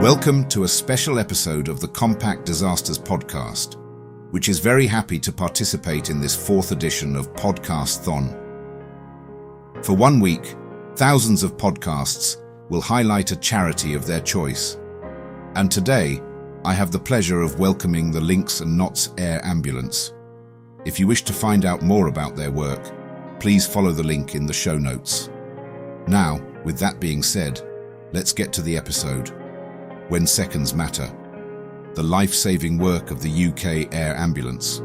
Welcome to a special episode of the Compact Disasters podcast, which is very happy to participate in this fourth edition of Podcasthon. For 1 week, thousands of podcasts will highlight a charity of their choice. And today, I have the pleasure of welcoming the Links and Knots Air Ambulance. If you wish to find out more about their work, please follow the link in the show notes. Now, with that being said, let's get to the episode. When Seconds Matter, the life-saving work of the UK Air Ambulance.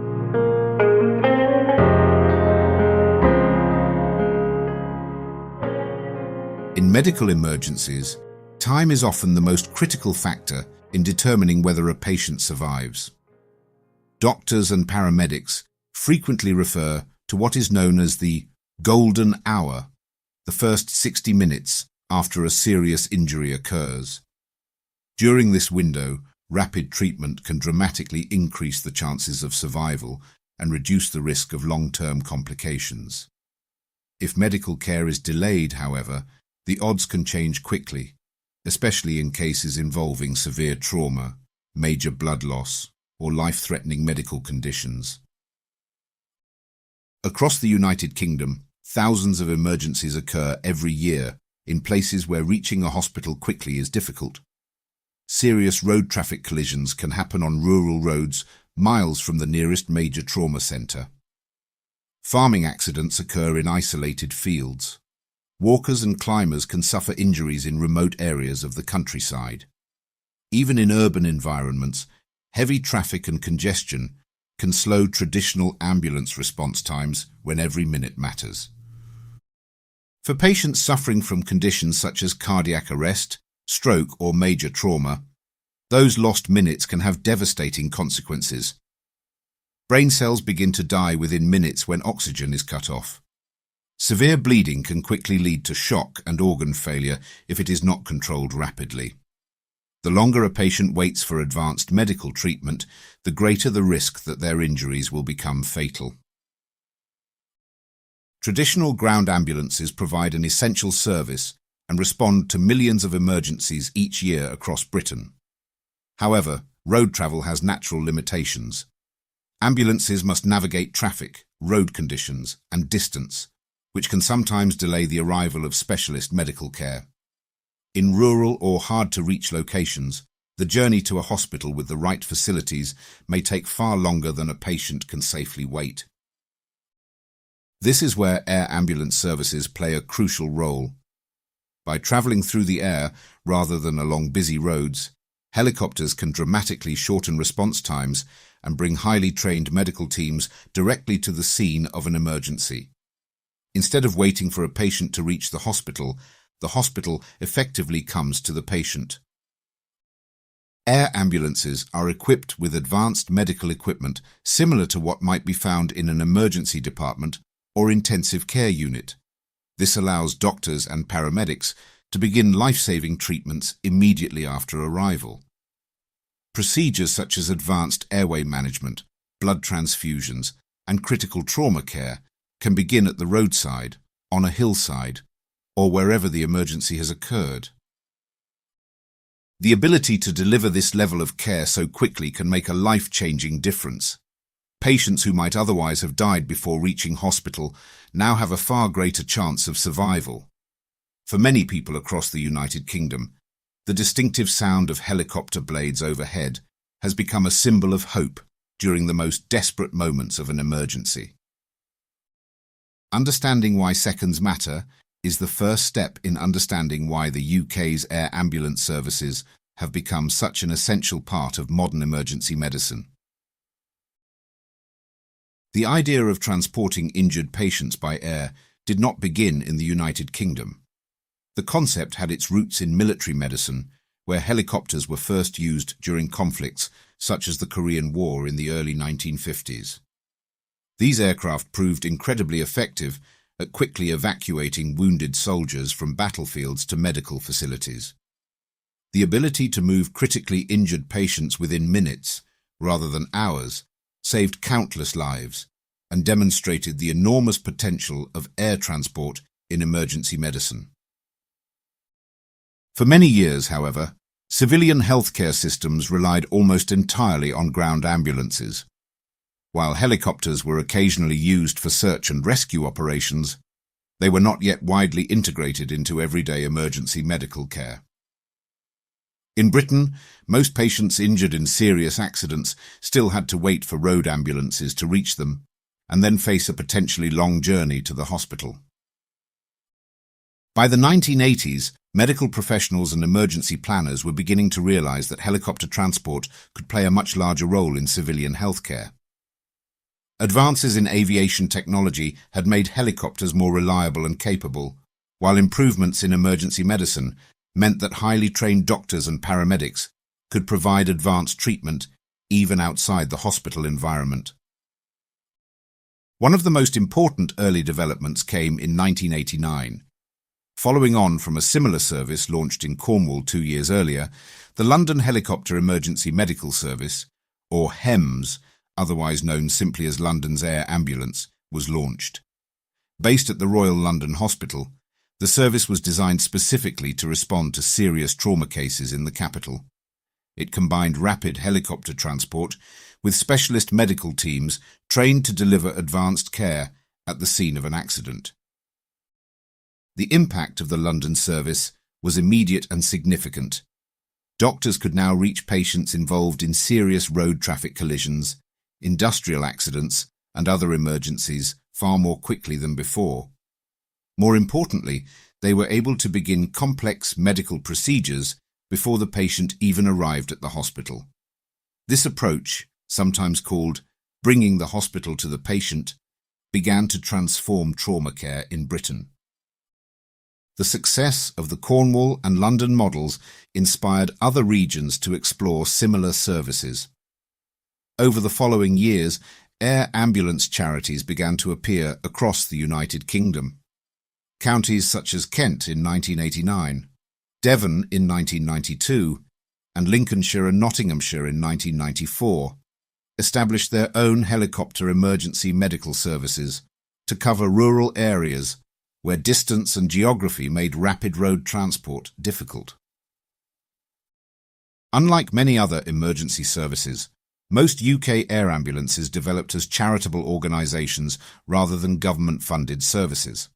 In medical emergencies, time is often the most critical factor in determining whether a patient survives. Doctors and paramedics frequently refer to what is known as the golden hour, the first 60 minutes after a serious injury occurs. During this window, rapid treatment can dramatically increase the chances of survival and reduce the risk of long-term complications. If medical care is delayed, however, the odds can change quickly, especially in cases involving severe trauma, major blood loss, or life-threatening medical conditions. Across the United Kingdom, thousands of emergencies occur every year in places where reaching a hospital quickly is difficult. Serious road traffic collisions can happen on rural roads miles from the nearest major trauma centre. Farming accidents occur in isolated fields. Walkers and climbers can suffer injuries in remote areas of the countryside. Even in urban environments, heavy traffic and congestion can slow traditional ambulance response times when every minute matters. For patients suffering from conditions such as cardiac arrest, stroke or major trauma, those lost minutes can have devastating consequences. Brain cells begin to die within minutes when oxygen is cut off. Severe bleeding can quickly lead to shock and organ failure if it is not controlled rapidly. The longer a patient waits for advanced medical treatment, the greater the risk that their injuries will become fatal. Traditional ground ambulances provide an essential service and respond to millions of emergencies each year across Britain. However, road travel has natural limitations. Ambulances must navigate traffic, road conditions, and distance, which can sometimes delay the arrival of specialist medical care. In rural or hard-to-reach locations, the journey to a hospital with the right facilities may take far longer than a patient can safely wait. This is where air ambulance services play a crucial role. By travelling through the air rather than along busy roads, helicopters can dramatically shorten response times and bring highly trained medical teams directly to the scene of an emergency. Instead of waiting for a patient to reach the hospital effectively comes to the patient. Air ambulances are equipped with advanced medical equipment similar to what might be found in an emergency department or intensive care unit. This allows doctors and paramedics to begin life-saving treatments immediately after arrival. Procedures such as advanced airway management, blood transfusions, and critical trauma care can begin at the roadside, on a hillside, or wherever the emergency has occurred. The ability to deliver this level of care so quickly can make a life-changing difference. Patients who might otherwise have died before reaching hospital now have a far greater chance of survival. For many people across the United Kingdom, the distinctive sound of helicopter blades overhead has become a symbol of hope during the most desperate moments of an emergency. Understanding why seconds matter is the first step in understanding why the UK's air ambulance services have become such an essential part of modern emergency medicine. The idea of transporting injured patients by air did not begin in the United Kingdom. The concept had its roots in military medicine, where helicopters were first used during conflicts such as the Korean War in the early 1950s. These aircraft proved incredibly effective at quickly evacuating wounded soldiers from battlefields to medical facilities. The ability to move critically injured patients within minutes, rather than hours, saved countless lives and demonstrated the enormous potential of air transport in emergency medicine. For many years, however, Civilian healthcare systems relied almost entirely on ground ambulances. While helicopters were occasionally used for search and rescue operations, they were not yet widely integrated into everyday emergency medical care. In Britain, most patients injured in serious accidents still had to wait for road ambulances to reach them, and then face a potentially long journey to the hospital. By the 1980s, medical professionals and emergency planners were beginning to realize that helicopter transport could play a much larger role in civilian healthcare. Advances in aviation technology had made helicopters more reliable and capable, while improvements in emergency medicine meant that highly trained doctors and paramedics could provide advanced treatment even outside the hospital environment. One of the most important early developments came in 1989. Following on from a similar service launched in Cornwall 2 years earlier, the London Helicopter Emergency Medical Service, or HEMS, otherwise known simply as London's Air Ambulance, was launched. Based at the Royal London Hospital, the service was designed specifically to respond to serious trauma cases in the capital. It combined rapid helicopter transport with specialist medical teams trained to deliver advanced care at the scene of an accident. The impact of the London service was immediate and significant. Doctors could now reach patients involved in serious road traffic collisions, industrial accidents, and other emergencies far more quickly than before. More importantly, they were able to begin complex medical procedures before the patient even arrived at the hospital. This approach, sometimes called bringing the hospital to the patient, began to transform trauma care in Britain. The success of the Cornwall and London models inspired other regions to explore similar services. Over the following years, air ambulance charities began to appear across the United Kingdom. Counties such as Kent in 1989, Devon in 1992, and Lincolnshire and Nottinghamshire in 1994 established their own helicopter emergency medical services to cover rural areas where distance and geography made rapid road transport difficult. Unlike many other emergency services, most UK air ambulances developed as charitable organisations rather than government-funded services.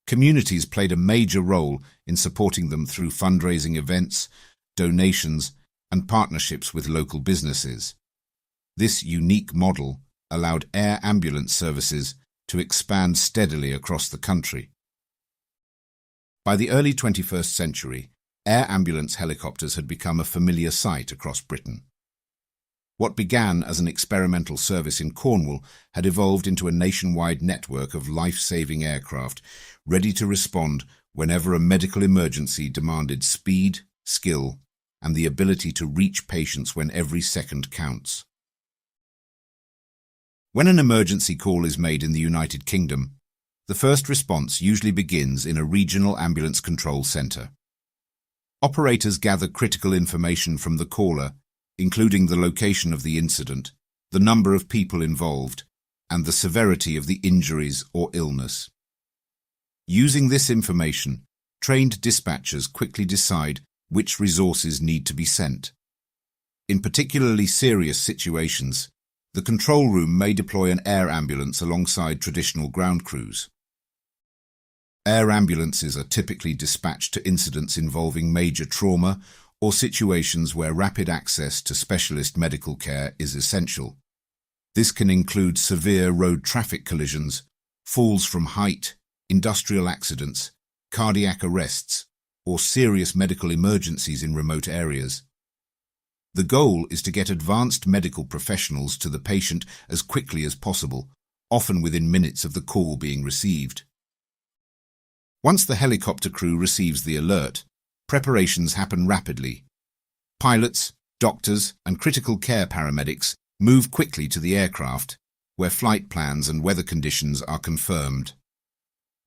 Communities played a major role in supporting them through fundraising events, donations, and partnerships with local businesses. This unique model allowed air ambulance services to expand steadily across the country. By the early 21st century, air ambulance helicopters had become a familiar sight across Britain. What began as an experimental service in Cornwall had evolved into a nationwide network of life-saving aircraft ready to respond whenever a medical emergency demanded speed, skill, and the ability to reach patients when every second counts. When an emergency call is made in the United Kingdom, the first response usually begins in a regional ambulance control centre. Operators gather critical information from the caller, including the location of the incident, the number of people involved, and the severity of the injuries or illness. Using this information, trained dispatchers quickly decide which resources need to be sent. In particularly serious situations, the control room may deploy an air ambulance alongside traditional ground crews. Air ambulances are typically dispatched to incidents involving major trauma or situations where rapid access to specialist medical care is essential. This can include severe road traffic collisions, falls from height, industrial accidents, cardiac arrests, or serious medical emergencies in remote areas. The goal is to get advanced medical professionals to the patient as quickly as possible, often within minutes of the call being received. Once the helicopter crew receives the alert, preparations happen rapidly. Pilots, doctors, and critical care paramedics move quickly to the aircraft, where flight plans and weather conditions are confirmed.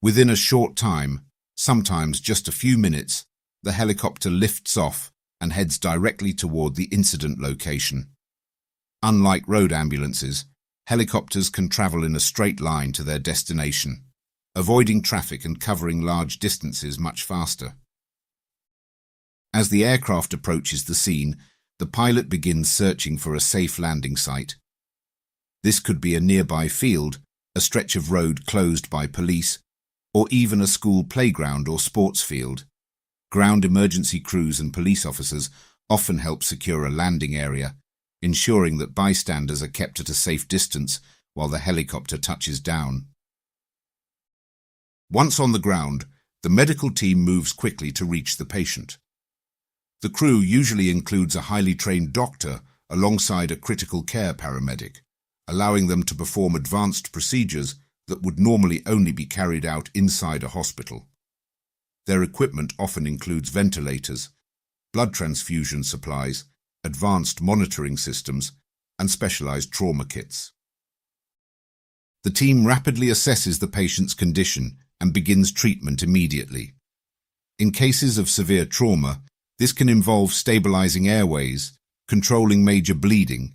Within a short time, sometimes just a few minutes, the helicopter lifts off and heads directly toward the incident location. Unlike road ambulances, helicopters can travel in a straight line to their destination, avoiding traffic and covering large distances much faster. As the aircraft approaches the scene, the pilot begins searching for a safe landing site. This could be a nearby field, a stretch of road closed by police, or even a school playground or sports field. Ground emergency crews and police officers often help secure a landing area, ensuring that bystanders are kept at a safe distance while the helicopter touches down. Once on the ground, the medical team moves quickly to reach the patient. The crew usually includes a highly trained doctor alongside a critical care paramedic, allowing them to perform advanced procedures that would normally only be carried out inside a hospital. Their equipment often includes ventilators, blood transfusion supplies, advanced monitoring systems, and specialized trauma kits. The team rapidly assesses the patient's condition and begins treatment immediately. In cases of severe trauma, this can involve stabilizing airways, controlling major bleeding,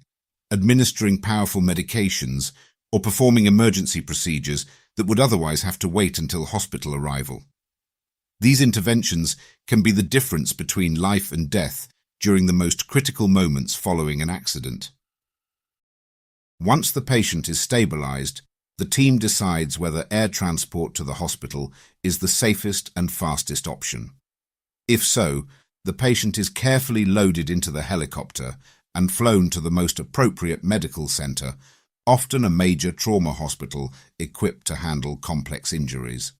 administering powerful medications, or performing emergency procedures that would otherwise have to wait until hospital arrival. These interventions can be the difference between life and death during the most critical moments following an accident. Once the patient is stabilized, the team decides whether air transport to the hospital is the safest and fastest option. If so, the patient is carefully loaded into the helicopter and flown to the most appropriate medical center, often a major trauma hospital equipped to handle complex injuries.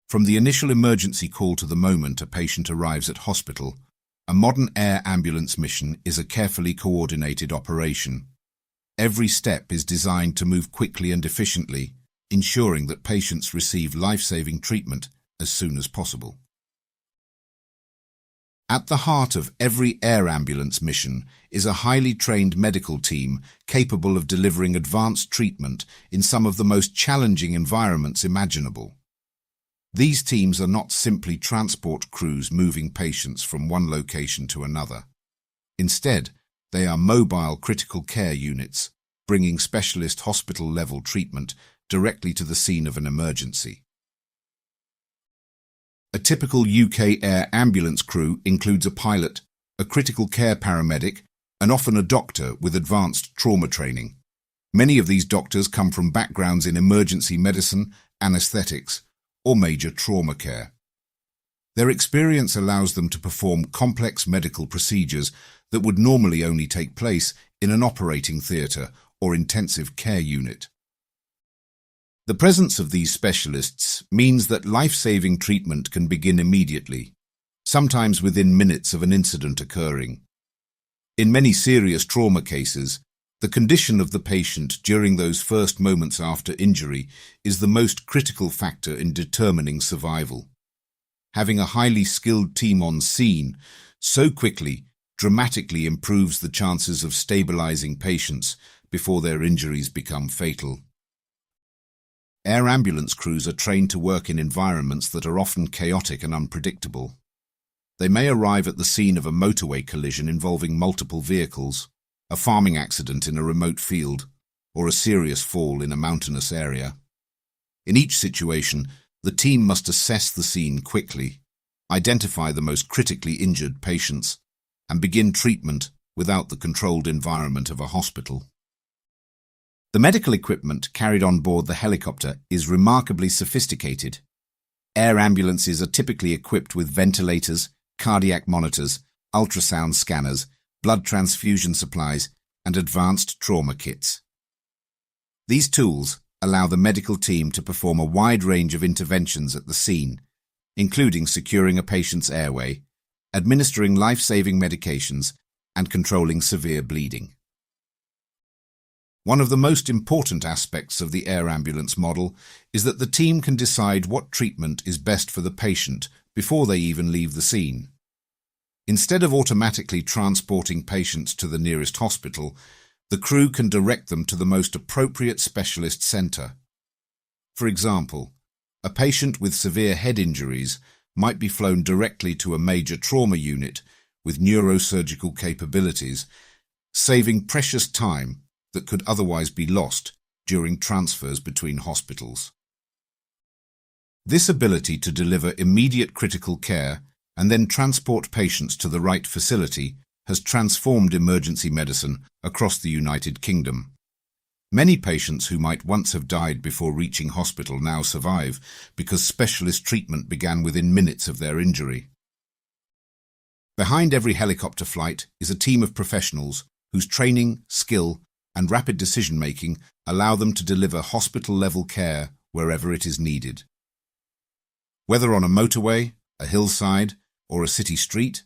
From the initial emergency call to the moment a patient arrives at hospital, a modern air ambulance mission is a carefully coordinated operation. Every step is designed to move quickly and efficiently, ensuring that patients receive life-saving treatment as soon as possible. At the heart of every air ambulance mission is a highly trained medical team capable of delivering advanced treatment in some of the most challenging environments imaginable. These teams are not simply transport crews moving patients from one location to another. Instead, they are mobile critical care units, bringing specialist hospital-level treatment directly to the scene of an emergency. A typical UK air ambulance crew includes a pilot, a critical care paramedic, and often a doctor with advanced trauma training. Many of these doctors come from backgrounds in emergency medicine, anesthetics, or major trauma care. Their experience allows them to perform complex medical procedures that would normally only take place in an operating theatre or intensive care unit. The presence of these specialists means that life-saving treatment can begin immediately, sometimes within minutes of an incident occurring. In many serious trauma cases, the condition of the patient during those first moments after injury is the most critical factor in determining survival. Having a highly skilled team on scene so quickly dramatically improves the chances of stabilizing patients before their injuries become fatal. Air ambulance crews are trained to work in environments that are often chaotic and unpredictable. They may arrive at the scene of a motorway collision involving multiple vehicles, a farming accident in a remote field, or a serious fall in a mountainous area. In each situation, the team must assess the scene quickly, identify the most critically injured patients, and begin treatment without the controlled environment of a hospital. The medical equipment carried on board the helicopter is remarkably sophisticated. Air ambulances are typically equipped with ventilators, cardiac monitors, ultrasound scanners, blood transfusion supplies, and advanced trauma kits. These tools allow the medical team to perform a wide range of interventions at the scene, including securing a patient's airway, administering life-saving medications, and controlling severe bleeding. One of the most important aspects of the air ambulance model is that the team can decide what treatment is best for the patient before they even leave the scene. Instead of automatically transporting patients to the nearest hospital, the crew can direct them to the most appropriate specialist centre. For example, a patient with severe head injuries might be flown directly to a major trauma unit with neurosurgical capabilities, saving precious time that could otherwise be lost during transfers between hospitals. This ability to deliver immediate critical care and then transport patients to the right facility has transformed emergency medicine across the United Kingdom. Many patients who might once have died before reaching hospital now survive because specialist treatment began within minutes of their injury. Behind every helicopter flight is a team of professionals whose training, skill, and rapid decision-making allow them to deliver hospital-level care wherever it is needed. Whether on a motorway, a hillside, or a city street,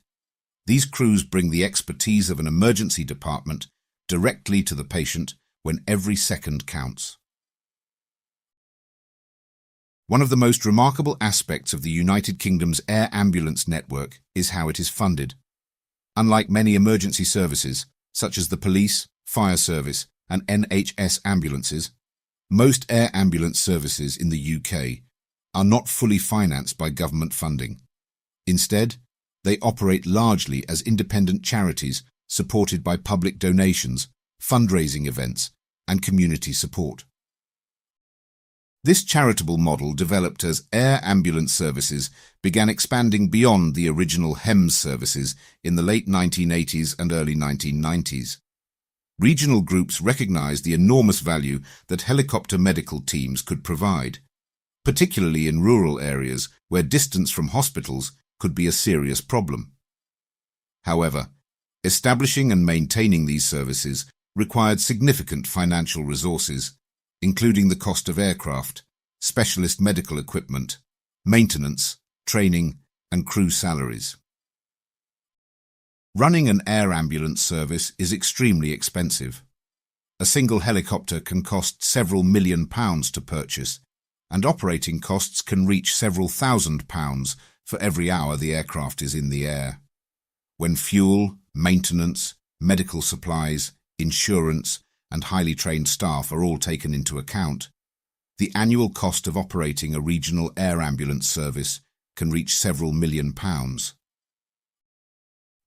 these crews bring the expertise of an emergency department directly to the patient when every second counts. One of the most remarkable aspects of the United Kingdom's air ambulance network is how it is funded. Unlike many emergency services, such as the police, fire service, and NHS ambulances, most air ambulance services in the UK are not fully financed by government funding. Instead, they operate largely as independent charities supported by public donations, fundraising events, and community support. This charitable model, developed as air ambulance services, began expanding beyond the original HEMS services in the late 1980s and early 1990s. Regional groups recognized the enormous value that helicopter medical teams could provide, particularly in rural areas where distance from hospitals could be a serious problem. However, establishing and maintaining these services required significant financial resources, including the cost of aircraft, specialist medical equipment, maintenance, training, and crew salaries. Running an air ambulance service is extremely expensive. A single helicopter can cost several £1,000,000 to purchase, and operating costs can reach several £1,000s for every hour the aircraft is in the air. When fuel, maintenance, medical supplies, insurance, and highly trained staff are all taken into account, the annual cost of operating a regional air ambulance service can reach several £1,000,000.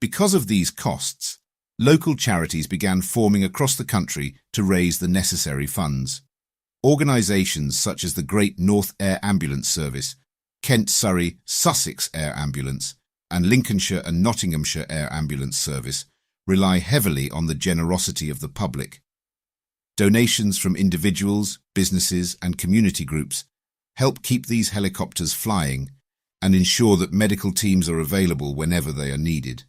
Because of these costs, local charities began forming across the country to raise the necessary funds. Organisations such as the Great North Air Ambulance Service, Kent, Surrey, Sussex Air Ambulance, and Lincolnshire and Nottinghamshire Air Ambulance Service rely heavily on the generosity of the public. Donations from individuals, businesses, and community groups help keep these helicopters flying and ensure that medical teams are available whenever they are needed.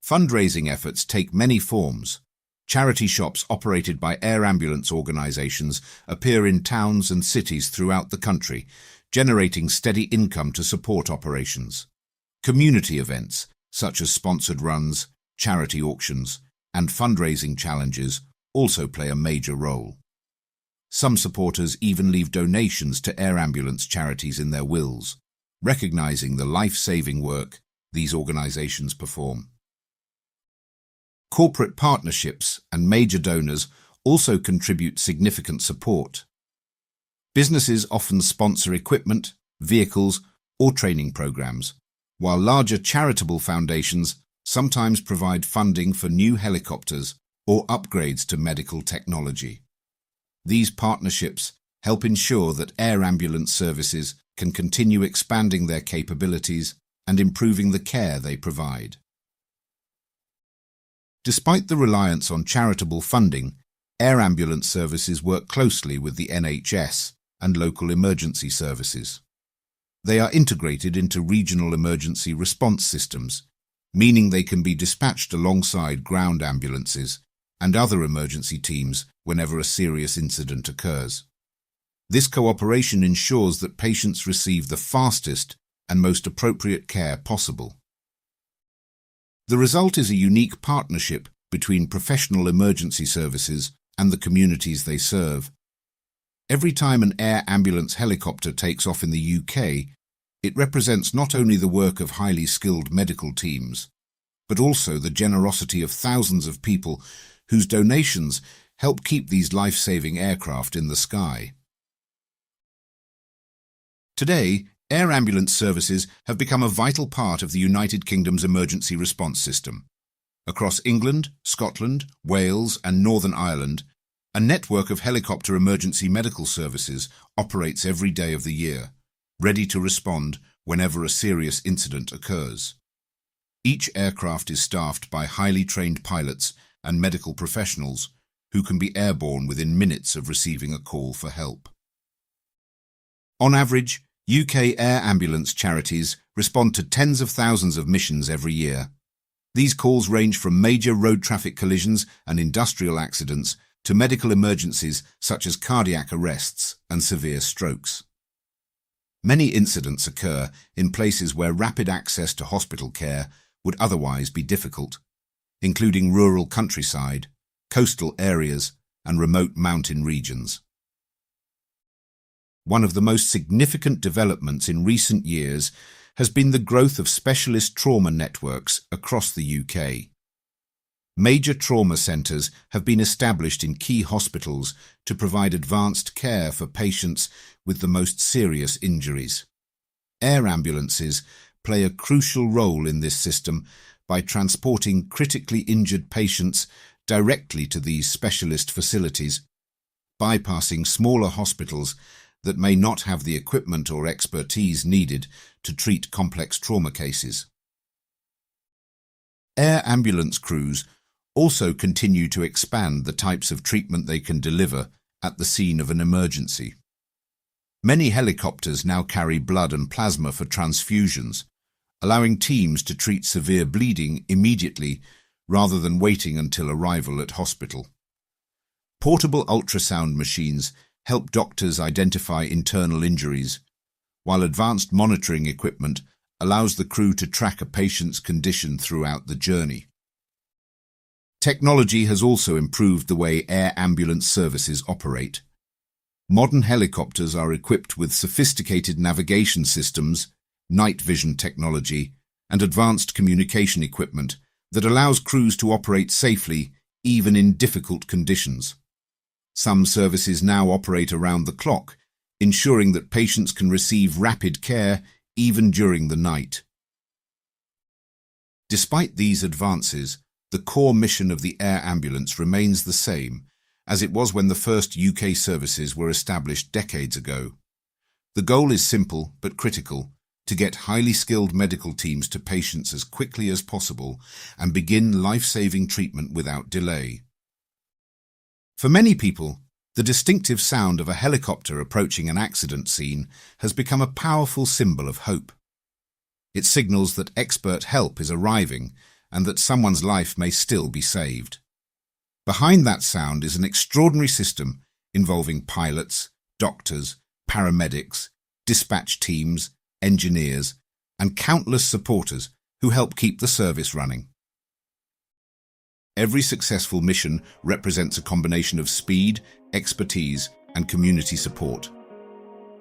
Fundraising efforts take many forms. Charity shops operated by air ambulance organisations appear in towns and cities throughout the country, generating steady income to support operations. Community events, such as sponsored runs, charity auctions, and fundraising challenges, also play a major role. Some supporters even leave donations to air ambulance charities in their wills, recognising the life-saving work these organisations perform. Corporate partnerships and major donors also contribute significant support. Businesses often sponsor equipment, vehicles, or training programs, while larger charitable foundations sometimes provide funding for new helicopters or upgrades to medical technology. These partnerships help ensure that air ambulance services can continue expanding their capabilities and improving the care they provide. Despite the reliance on charitable funding, air ambulance services work closely with the NHS and local emergency services. They are integrated into regional emergency response systems, meaning they can be dispatched alongside ground ambulances and other emergency teams whenever a serious incident occurs. This cooperation ensures that patients receive the fastest and most appropriate care possible. The result is a unique partnership between professional emergency services and the communities they serve. Every time an air ambulance helicopter takes off in the UK, it represents not only the work of highly skilled medical teams, but also the generosity of thousands of people whose donations help keep these life-saving aircraft in the sky. Today, air ambulance services have become a vital part of the United Kingdom's emergency response system. Across England, Scotland, Wales, and Northern Ireland, a network of helicopter emergency medical services operates every day of the year, ready to respond whenever a serious incident occurs. Each aircraft is staffed by highly trained pilots and medical professionals who can be airborne within minutes of receiving a call for help. On average, UK air ambulance charities respond to tens of thousands of missions every year. These calls range from major road traffic collisions and industrial accidents to medical emergencies such as cardiac arrests and severe strokes. Many incidents occur in places where rapid access to hospital care would otherwise be difficult, including rural countryside, coastal areas, and remote mountain regions. One of the most significant developments in recent years has been the growth of specialist trauma networks across the UK. Major trauma centres have been established in key hospitals to provide advanced care for patients with the most serious injuries. Air ambulances play a crucial role in this system by transporting critically injured patients directly to these specialist facilities, bypassing smaller hospitals that may not have the equipment or expertise needed to treat complex trauma cases. Air ambulance crews also continue to expand the types of treatment they can deliver at the scene of an emergency. Many helicopters now carry blood and plasma for transfusions, allowing teams to treat severe bleeding immediately rather than waiting until arrival at hospital. Portable ultrasound machines help doctors identify internal injuries, while advanced monitoring equipment allows the crew to track a patient's condition throughout the journey. Technology has also improved the way air ambulance services operate. Modern helicopters are equipped with sophisticated navigation systems, night vision technology, and advanced communication equipment that allows crews to operate safely even in difficult conditions. Some services now operate around the clock, ensuring that patients can receive rapid care even during the night. Despite these advances, the core mission of the air ambulance remains the same as it was when the first UK services were established decades ago. The goal is simple but critical: to get highly skilled medical teams to patients as quickly as possible and begin life-saving treatment without delay. For many people, the distinctive sound of a helicopter approaching an accident scene has become a powerful symbol of hope. It signals that expert help is arriving and that someone's life may still be saved. Behind that sound is an extraordinary system involving pilots, doctors, paramedics, dispatch teams, engineers, and countless supporters who help keep the service running. Every successful mission represents a combination of speed, expertise, and community support.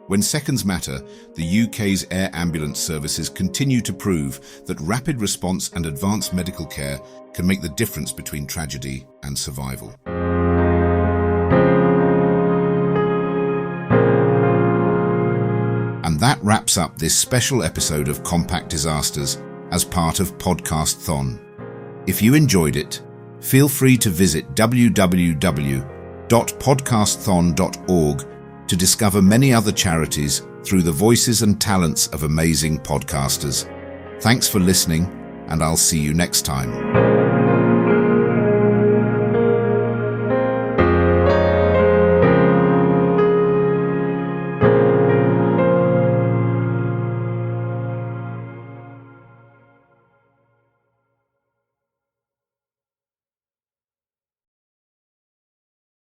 When seconds matter, the UK's air ambulance services continue to prove that rapid response and advanced medical care can make the difference between tragedy and survival. And that wraps up this special episode of Compact Disasters as part of Podcasthon. If you enjoyed it, feel free to visit www.podcasthon.org to discover many other charities through the voices and talents of amazing podcasters. Thanks for listening, and I'll see you next time.